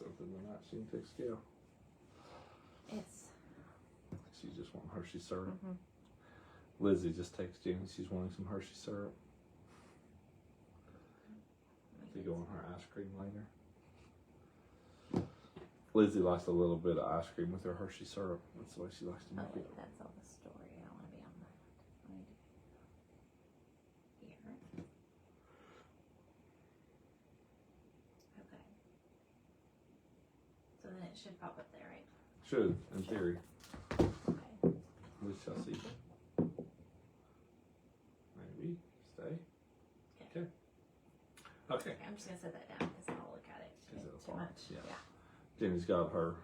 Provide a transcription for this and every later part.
something tonight. She can text Gail. She's just wanting Hershey syrup. Mm-hmm. Lizzie just texted Jenny. She's wanting some Hershey syrup. You go on her ice cream later. Lizzie likes a little bit of ice cream with her Hershey syrup. That's the way she likes to make it. That's all the story. I don't want to be on that. Here. Okay. So then it should pop up there, right? Should, in theory. Okay. We shall see. Maybe. Stay. Okay. Okay. I'm just going to set that down because I'll look at it too much. Yeah. Jenny's got her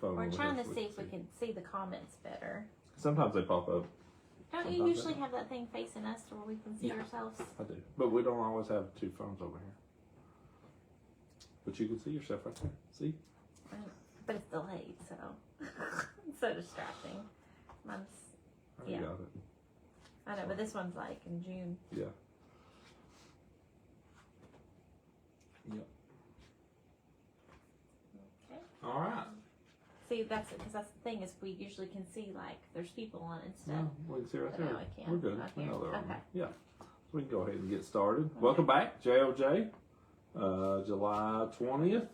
phone. We're trying to see if we can see the comments better. Sometimes they pop up. Don't you usually have that thing facing us to where we can see ourselves? I do. But we don't always have two phones over here. But you can see yourself right there. See? But it's delayed, so it's so distracting. Mine's, I got it. I know, but this one's like in June. Yeah. Yep. Okay. All right. See, that's it, because that's the thing is we usually can see like there's people on it instead. No, we can see right there. Now I can't. We're good. We know they're on okay. there. Yeah. So we can go ahead and get started. Okay. Welcome back, JOJ. July 20th.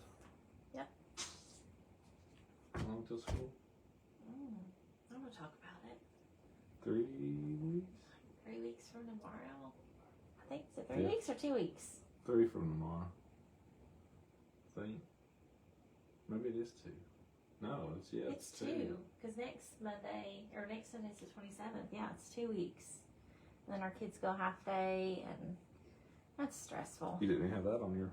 Yep. How long till school? I'm gonna talk about it. 3 weeks. 3 weeks from tomorrow. I think it's 3 weeks or 2 weeks. 3 from tomorrow. I think. Maybe it is 2. No, it's 2. Because next Monday, or next Sunday's the 27th. Yeah, it's 2 weeks. And then our kids go half day, and that's stressful. You didn't even have that on your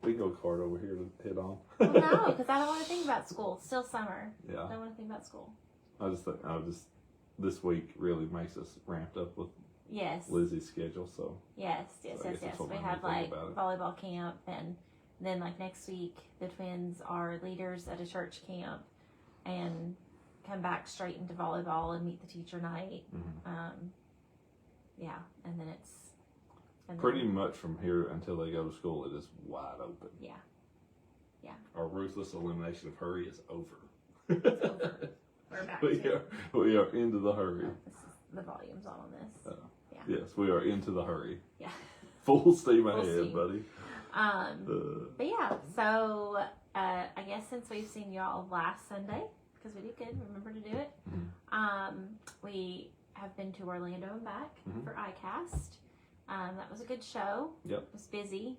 bingo card over here to hit on. Well, no, because I don't want to think about school. It's still summer. Yeah. I don't want to think about school. I just think, this week really makes us ramped up with Lizzie's schedule, so. Yes. We have like volleyball camp, and then like next week the twins are leaders at a church camp and come back straight into volleyball and meet the teacher night. Mm-hmm. And then it's pretty much from here until they go to school it is wide open. Yeah. Our ruthless elimination of hurry is over. It's over. We're back. We are into the hurry. The volume's on this. Yes, we are into the hurry. Yeah. Full steam ahead, buddy. But yeah, so I guess since we've seen y'all last Sunday, because we did good, remember to do it. Mm-hmm. We have been to Orlando and back for ICAST. That was a good show. Yep. It was busy.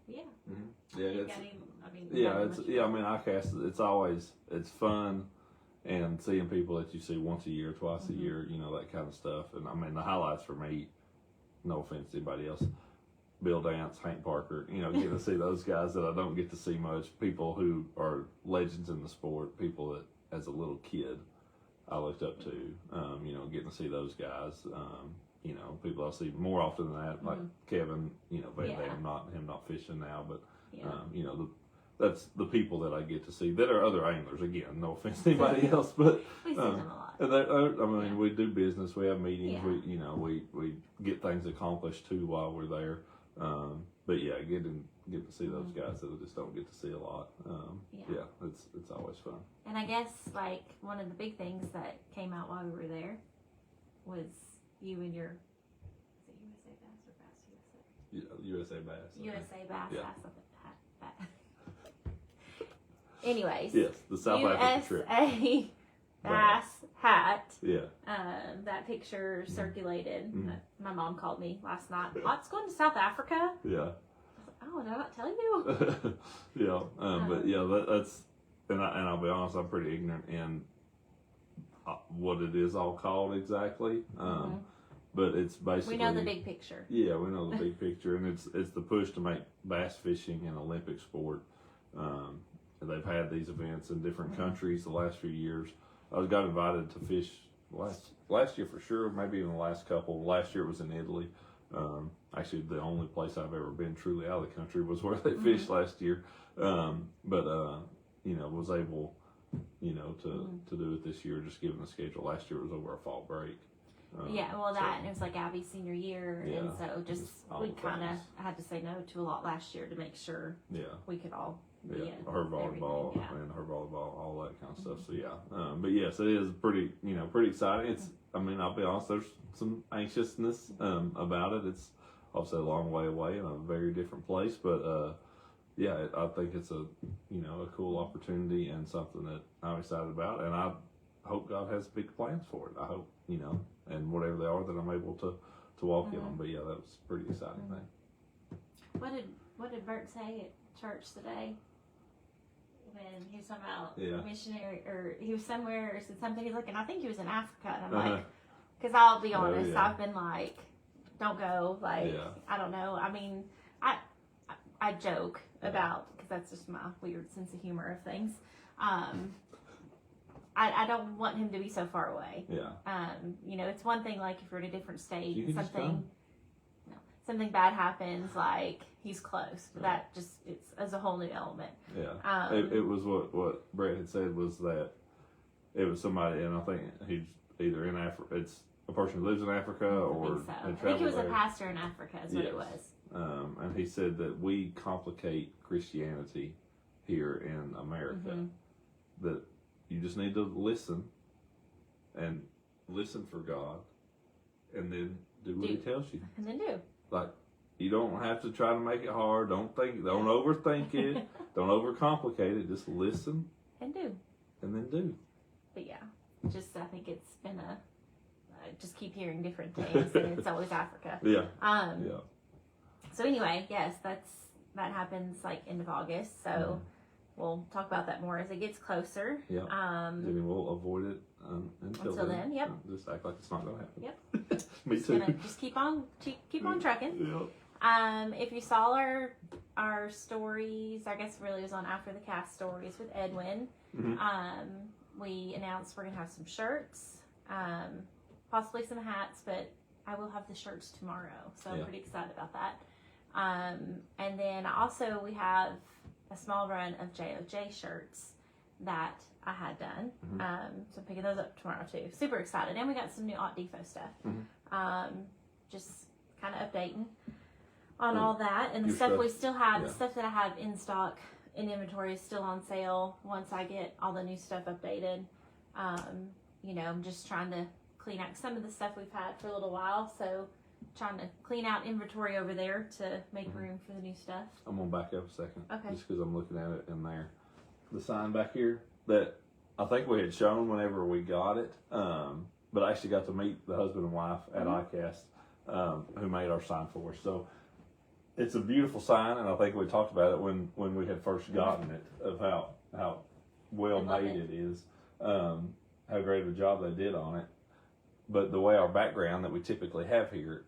Yeah. Mm-hmm. Yeah, ICAST, it's fun, and seeing people that you see once a year, twice a year, that kind of stuff. And the highlights for me, no offense to anybody else, Bill Dance, Hank Parker, getting to see those guys that I don't get to see much, people who are legends in the sport, people that as a little kid I looked up to, getting to see those guys, people I see more often than that, like Kevin, Van Dam, not fishing now, but, that's the people that I get to see that are other anglers. Again, no offense to anybody else, but we see them a lot. We do business, we have meetings, we get things accomplished too while we're there. But yeah, get to see those guys that I just don't get to see a lot. It's always fun. And I guess like one of the big things that came out while we were there was you and your USA Bass or Bass USA? Yeah, USA Bass. USA Bass. Yeah. Anyways. Yes, the South Africa trip. USA Bass hat. Yeah. That picture circulated. My mom called me last night. What's going to South Africa? Yeah. I was like, oh, did I not tell you? But yeah, that's and I'll be honest, I'm pretty ignorant in what it is all called exactly. But it's basically we know the big picture. Yeah, we know the big picture, and it's the push to make bass fishing an Olympic sport. They've had these events in different countries the last few years. I got invited to fish last year for sure, maybe even the last couple. Last year it was in Italy. Actually, the only place I've ever been truly out of the country was where they fished last year. Was able, to do it this year, just given the schedule. Last year was over a fall break. Well, that, and it was like Abby's senior year, and so just we kind of had to say no to a lot last year to make sure we could all be in her volleyball and her volleyball, all that kind of stuff. So but yes, it is pretty exciting. It's, I mean, I'll be honest, there's some anxiousness about it. It's obviously a long way away in a very different place, but I think it's a cool opportunity and something that I'm excited about, and I hope God has big plans for it. I hope, and whatever they are, that I'm able to walk in them. But that was a pretty exciting thing. What did Bert say at church today? When he was talking about missionary, or he was somewhere, or said something, he's like, and I think he was in Africa, and I'm like, because I'll be honest, I've been like, don't go, like, I don't know. I mean, I joke about, because that's just my weird sense of humor of things. I don't want him to be so far away. It's one thing, like, if you're in a different state, something bad happens, like, he's close. But that just, it's as a whole new element. It was what Brett had said, was that it was somebody, and I think he's either in Africa, it's a person who lives in Africa, or I think he was a pastor in Africa is what it was. And he said that we complicate Christianity here in America. That you just need to listen for God, and then do what He tells you. And then do. Like, you don't have to try to make it hard. Don't overthink it. Don't overcomplicate it. Just listen. And do. And then do. But I think it's been I just keep hearing different things, and it's always Africa. So anyway, yes, that happens like end of August. So we'll talk about that more as it gets closer. Maybe we'll avoid it until then. Just act like it's not going to happen. Me too. Just keep on trucking. If you saw our stories, I guess really it was on After the Cast stories with Edwin. We announced we're gonna have some shirts, possibly some hats, but I will have the shirts tomorrow, so I'm pretty excited about that. And then also we have a small run of JOJ shirts that I had done. So I'm picking those up tomorrow too. Super excited. And we got some new Art Defo stuff. Just kind of updating on all that. And the stuff we still have, the stuff that I have in stock in inventory is still on sale once I get all the new stuff updated. I'm just trying to clean out some of the stuff we've had for a little while. So trying to clean out inventory over there to make room for the new stuff. I'm going to back up a second. Okay. Just because I'm looking at it in there. The sign back here that I think we had shown whenever we got it, but I actually got to meet the husband and wife at ICAST, who made our sign for us. So it's a beautiful sign, and I think we talked about it when we had first gotten it, of how well made it is, how great of a job they did on it. But the way our background that we typically have here,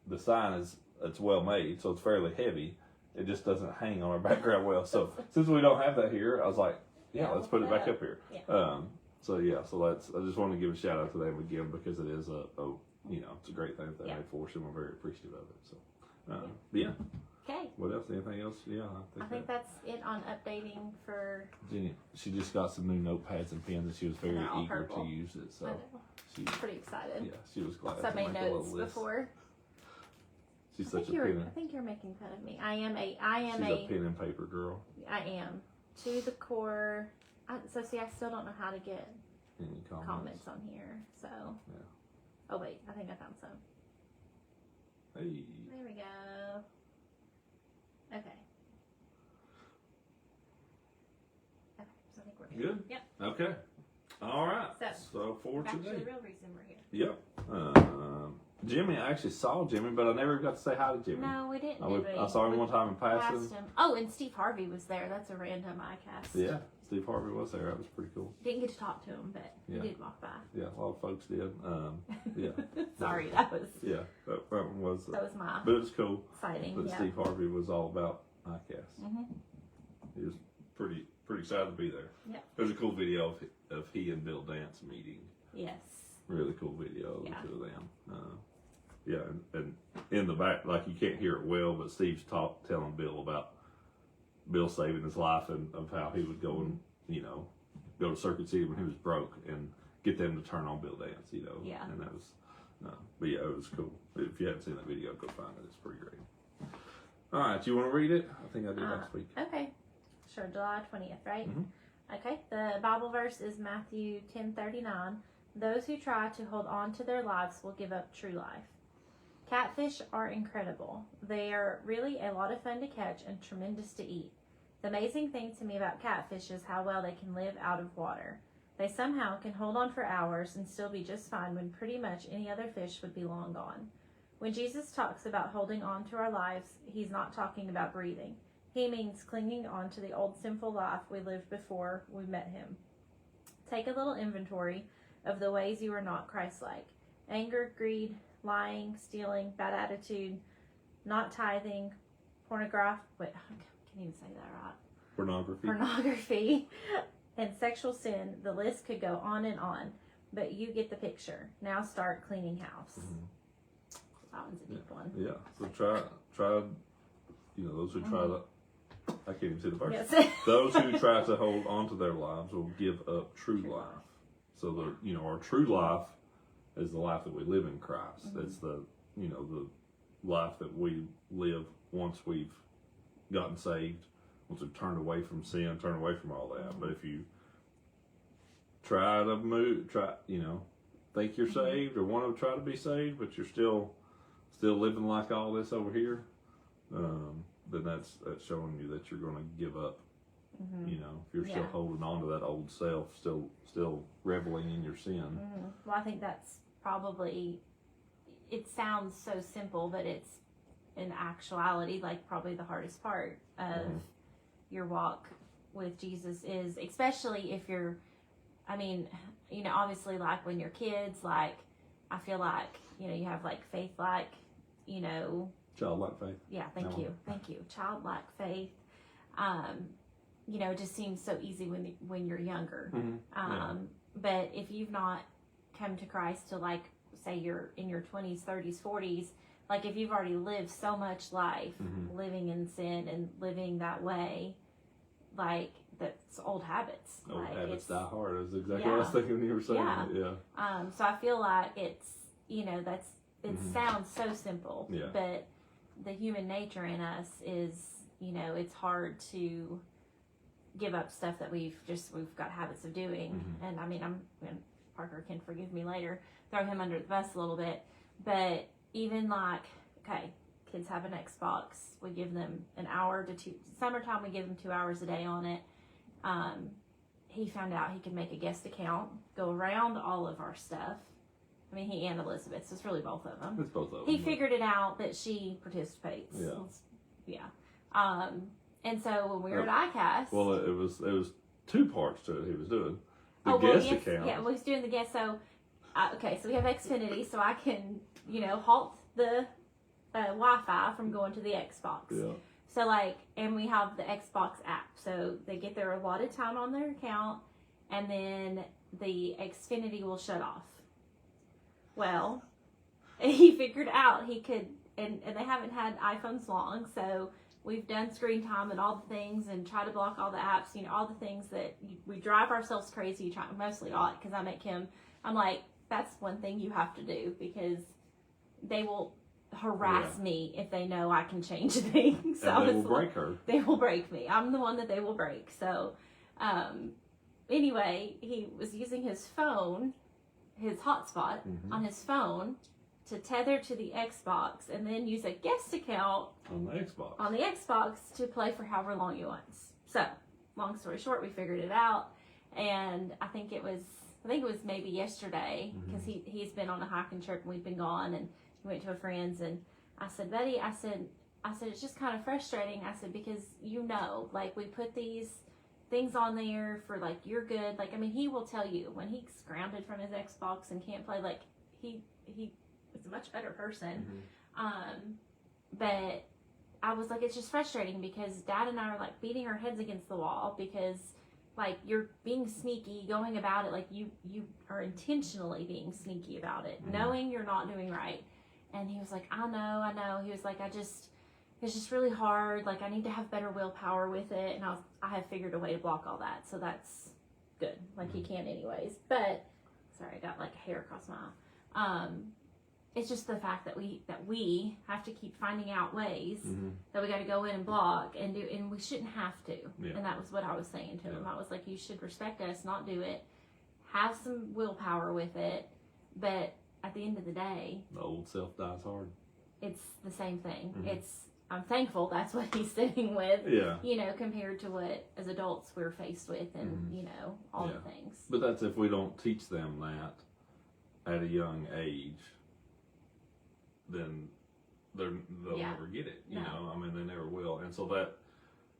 the sign it's well made, so it's fairly heavy. It just doesn't hang on our background well. So since we don't have that here, I was like, let's put it back up here. So that's, I just want to give a shout out to them again, because it is it's a great thing that they made for us, and we're very appreciative of it. So, Okay. What else? Anything else? I think that's it on updating for Jenny. She just got some new notepads and pens, and she was very eager to use it. So she's pretty excited. Yeah, she was glad. So I made notes before. She's such a pen. I think you're making fun of me. I am a pen and paper girl. I am to the core. So see, I still don't know how to get any comments on here. So oh wait, I think I found some. Hey. There we go. Okay. So I think we're good. Yep. Okay. All right. So for back today. to the real reason we're here. Yep. Jimmy, I actually saw Jimmy, but I never got to say hi to Jimmy. No, we didn't. I saw him one time in passing. Him. Oh, and Steve Harvey was there. That's a random ICAST. Yeah, Steve Harvey was there. That was pretty cool. Didn't get to talk to him, but he did walk by. Yeah, a lot of folks did. Sorry, that was. Yeah, that one was. That was my. But it was cool. Exciting. But Steve Harvey was all about ICAST. He was pretty excited to be there. Yeah. There's a cool video of he and Bill Dance meeting. Yes. Really cool video of the two of them. And in the back, like, you can't hear it well, but Steve's telling Bill about Bill saving his life, and of how he would go and go to Circuit City when he was broke and get them to turn on Bill Dance. Yeah. And that was no. But yeah, it was cool. If you haven't seen that video, go find it. It's pretty great. All right, you want to read it? I think I did last week. Okay. Sure, July 20th, right? Mm-hmm. Okay. The Bible verse is Matthew 10:39. Those who try to hold on to their lives will give up true life. Catfish are incredible. They are really a lot of fun to catch and tremendous to eat. The amazing thing to me about catfish is how well they can live out of water. They somehow can hold on for hours and still be just fine when pretty much any other fish would be long gone. When Jesus talks about holding on to our lives, he's not talking about breathing. He means clinging on to the old sinful life we lived before we met him. Take a little inventory of the ways you are not Christ-like. Anger, greed, lying, stealing, bad attitude, not tithing, pornography, wait, I can't even say that right. Pornography, and sexual sin. The list could go on and on, but you get the picture. Now start cleaning house. That one's a deep one. Yeah, so try, those who try to, I can't even see the verse. Yes. Those who try to hold on to their lives will give up true life. So our true life is the life that we live in Christ. It's the life that we live once we've gotten saved, once we've turned away from sin, turned away from all that. But if you think you're saved or want to try to be saved, but you're still living like all this over here, then that's showing you that you're going to give up. If you're still holding on to that old self, still reveling in your sin. Well, I think that's probably, it sounds so simple, but it's in actuality like probably the hardest part of your walk with Jesus is, especially if you're, obviously like when you're kids, like I feel like, you have like faith, like, childlike faith. Yeah, thank you. Childlike faith. It just seems so easy when you're younger. But if you've not come to Christ to, like, say you're in your 20s, 30s, 40s, like if you've already lived so much life living in sin and living that way, like that's old habits. Old like, habits die hard. That's exactly what I was thinking when you were saying that. Yeah. So I feel like it's, it sounds so simple, but the human nature in us is, it's hard to give up stuff that we've got habits of doing. And Parker can forgive me later, throw him under the bus a little bit, but even like, okay, kids have an Xbox, we give them an hour to 2, summertime we give them 2 hours a day on it. He found out he could make a guest account, go around all of our stuff. He and Elizabeth, so it's really both of them. It's both of them. He figured it out that she participates. And so when we were at ICAST, well, it was 2 parts to it. He was doing the guest account. Yeah, well, he's doing the guest. So, so we have Xfinity, so I can halt the Wi-Fi from going to the Xbox. Yeah. So and we have the Xbox app, so they get their allotted time on their account, and then the Xfinity will shut off. Well, he figured out he could, and they haven't had iPhones long, so we've done screen time and all the things and try to block all the apps, all the things that we drive ourselves crazy, mostly Ott, because I make him, I'm like, that's one thing you have to do, because they will harass me if they know I can change things. So and they will break her. They will break me. I'm the one that they will break. So, anyway, he was using his phone, his hotspot on his phone to tether to the Xbox and then use a guest account on the Xbox to play for however long he wants. So, long story short, we figured it out, and I think it was maybe yesterday, because he's been on a hiking trip and we've been gone, and he went to a friend's, and I said, buddy, I said it's just kind of frustrating. I said, because like we put these things on there for like you're good. Like he will tell you when he's grounded from his Xbox and can't play. Like he is a much better person. But I was like, it's just frustrating because Dad and I are like beating our heads against the wall because like you're being sneaky, going about it like you are intentionally being sneaky about it, knowing you're not doing right. And he was like, I know. He was like, it's just really hard. Like, I need to have better willpower with it. And I have figured a way to block all that. So that's good. Like, he can anyways. But, sorry, I got like hair across my eye. it's just the fact that we have to keep finding out ways that we got to go in and block and do, and we shouldn't have to. Yeah. And that was what I was saying to him. I was like, you should respect us, not do it, have some willpower with it, but at the end of the day, the old self dies hard. It's the same thing. I'm thankful that's what he's sitting with. Yeah. You know, compared to what as adults we're faced with, and you know, all the things. But that's if we don't teach them that at a young age, then they'll never get it. You know, I mean, they never will. And so that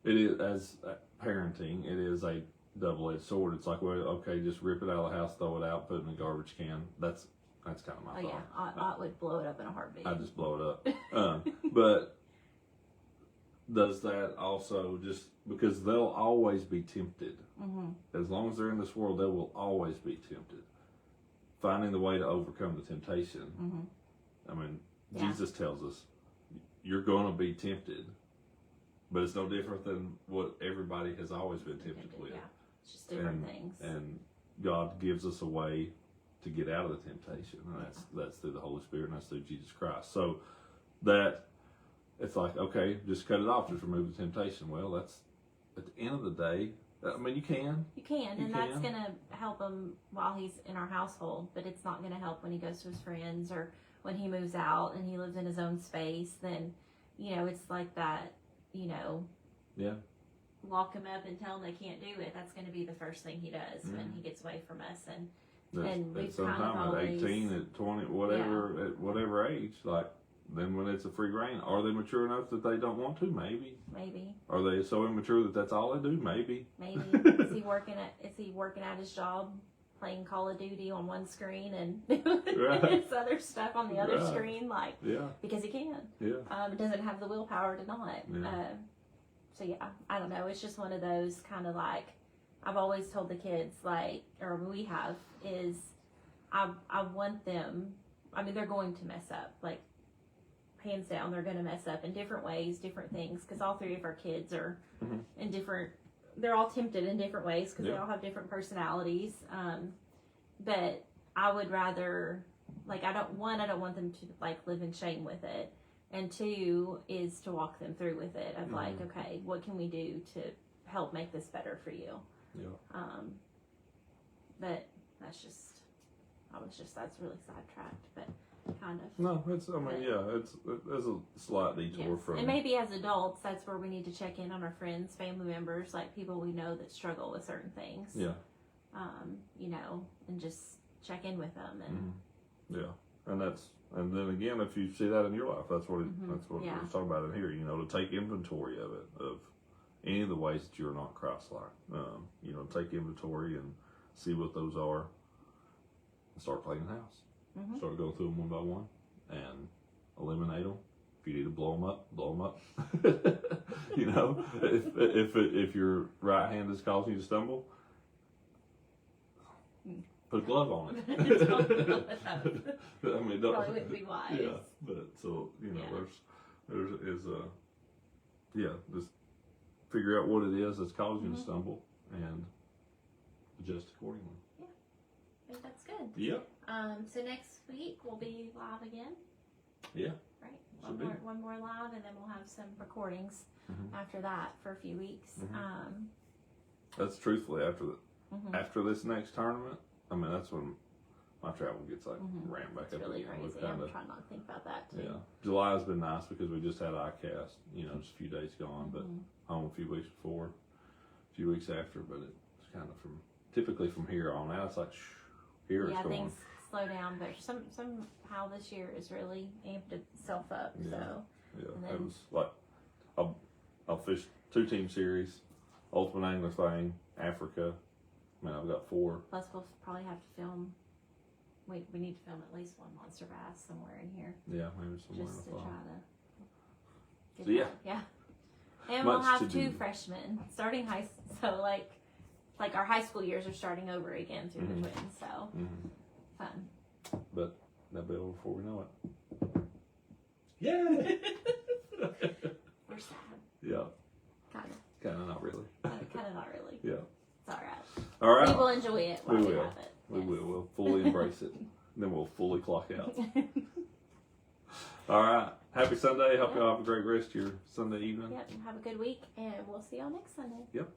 it is, as parenting, it is a double-edged sword. It's like, well, okay, just rip it out of the house, throw it out, put it in the garbage can. That's kind of my thought. Yeah, I would blow it up in a heartbeat. I just blow it up. But does that also just, because they'll always be tempted. As long as they're in this world, they will always be tempted. Finding the way to overcome the temptation. I mean, Jesus tells us, you're going to be tempted. But it's no different than what everybody has always been tempted with. Yeah, it's just different things. And God gives us a way to get out of the temptation, and that's through the Holy Spirit, and that's through Jesus Christ. So that it's like, okay, just cut it off, just remove the temptation. Well, that's at the end of the day. I mean, you can, that's going to help him while he's in our household, but it's not going to help when he goes to his friends or when he moves out and he lives in his own space. Then, you know, it's like that. You know, lock him up and tell him they can't do it. That's going to be the first thing he does when he gets away from us. And we've kind of always, at 18, at 20, whatever, at whatever age, like, then when it's a free reign, are they mature enough that they don't want to? Maybe. Are they so immature that that's all they do? Maybe. Is he working at his job, playing Call of Duty on one screen and his other stuff on the other screen, like, because he can. Doesn't have the willpower to not. So I don't know. It's just one of those kind of like, I've always told the kids, like, or we have, is I want them, I mean, they're going to mess up, like, hands down, they're going to mess up in different ways, different things, because all three of our kids are in different, they're all tempted in different ways, because they all have different personalities, but I would rather, like, I don't want them to, like, live in shame with it, and two, is to walk them through with it, of like, okay, what can we do to help make this better for you? But that's really sidetracked, but kind of. No, it's a slight detour from. And maybe as adults, that's where we need to check in on our friends, family members, like people we know that struggle with certain things. You know, and just check in with them and. And then again, if you see that in your life, that's what we're talking about in here. You know, to take inventory of it, of any of the ways that you're not Christ-like. You know, take inventory and see what those are, and start cleaning the house. Start going through them one by one, and eliminate them. If you need to blow them up, blow them up. You know, if your right hand is causing you to stumble, put a glove on it. I mean, probably wouldn't be wise. Yeah, but so you know, just figure out what it is that's causing you to stumble and adjust accordingly. Yeah, I think that's good. Yep. So next week we'll be live again. Yeah. Right. One more live, and then we'll have some recordings after that for a few weeks. That's truthfully after this next tournament. I mean, that's when my travel gets like ramped back up really again. Crazy. I'm trying not to think about that too. Yeah, July has been nice because we just had ICAST. You know, just a few days gone, but home a few weeks before, a few weeks after. But it's kind of typically from here on out. It's like here it's going. Things slow down, but somehow this year has really amped itself up. Yeah. So it was like I'll fish 2-team series, Ultimate Angler thing, Africa. I mean, I've got 4. Plus, we'll probably have to film. We need to film at least one monster bass somewhere in here. Yeah, maybe somewhere just in the fall. Try to. Yeah. And Much we'll have 2 do. freshmen starting so like our high school years are starting over again through the twins. So fun. But that'll be over before we know it. Yeah. We're sad. Yeah. Kind of. Not really. Kind of not really. Yeah. It's all right. All right. We will enjoy it while we have it. We will. We'll fully embrace it. Then we'll fully clock out. All right. Happy Sunday. Hope y'all have a great rest of your Sunday evening. Yep. Have a good week, and we'll see y'all next Sunday. Yep.